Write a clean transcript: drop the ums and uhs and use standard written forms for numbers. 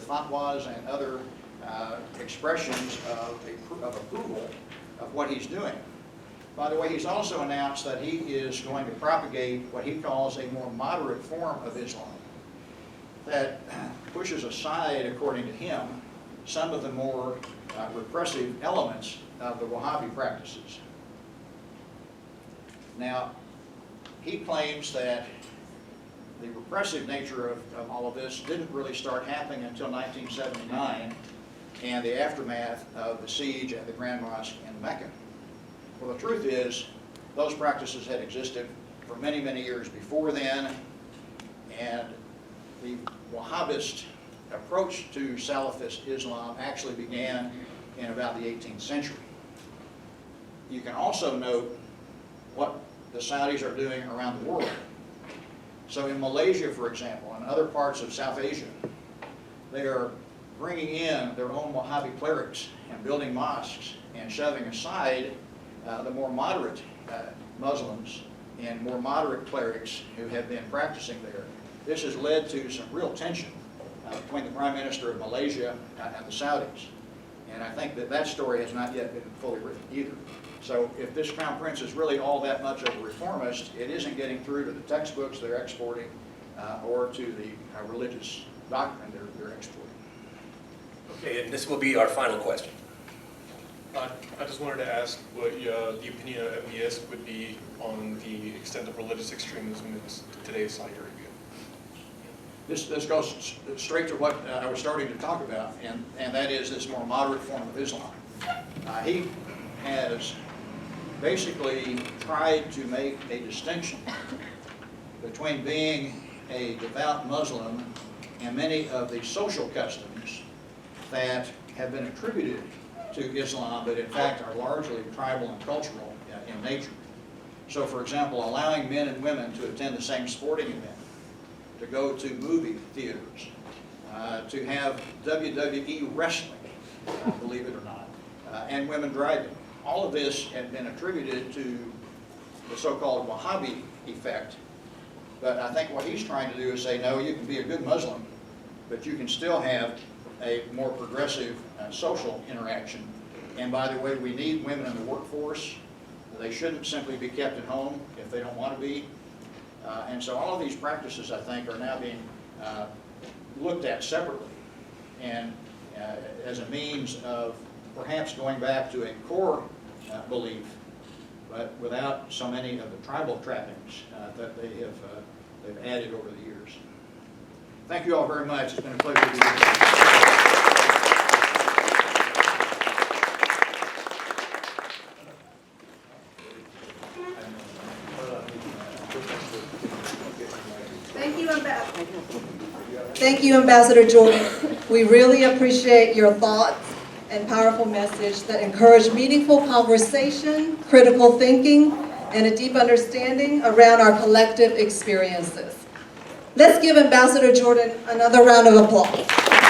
fatwas and other expressions of approval of what he's doing. By the way, he's also announced that he is going to propagate what he calls a more moderate form of Islam that pushes aside, according to him, some of the more repressive elements of the Wahhabi practices. Now, he claims that the repressive nature of all of this didn't really start happening until 1979 and the aftermath of the siege at the Grand Mosque in Mecca. Well, the truth is, those practices had existed for many, many years before then, and the Wahhabist approach to Salafist Islam actually began in about the 18th century. You can also note what the Saudis are doing around the world. So in Malaysia, for example, and other parts of South Asia, they are bringing in their own Wahhabi clerics and building mosques and shoving aside the more moderate Muslims and more moderate clerics who have been practicing there. This has led to some real tension between the Prime Minister of Malaysia and the Saudis. And I think that that story has not yet been fully written either. So if this Crown Prince is really all that much of a reformist, it isn't getting through to the textbooks they're exporting or to the religious doctrine they're exporting. Okay, and this will be our final question. I just wanted to ask what the opinion of MES would be on the extent of religious extremism in today's Saudi Arabia. This goes straight to what I was starting to talk about, and that is this more moderate form of Islam. He has basically tried to make a distinction between being a devout Muslim and many of the social customs that have been attributed to Islam, but in fact are largely tribal and cultural in nature. So, for example, allowing men and women to attend the same sporting event, to go to movie theaters, to have WWE wrestling, believe it or not, and women driving. All of this had been attributed to the so-called Wahhabi effect, but I think what he's trying to do is say, no, you can be a good Muslim, but you can still have a more progressive social interaction. And by the way, we need women in the workforce. They shouldn't simply be kept at home if they don't want to be. And so all of these practices, I think, are now being looked at separately and as a means of perhaps going back to a core belief, but without so many of the tribal trappings that they've added over the years. Thank you all very much. It's been a pleasure to be here. Thank you, Ambassador Jordan. We really appreciate your thoughts and powerful message that encourage meaningful conversation, critical thinking, and a deep understanding around our collective experiences. Let's give Ambassador Jordan another round of applause.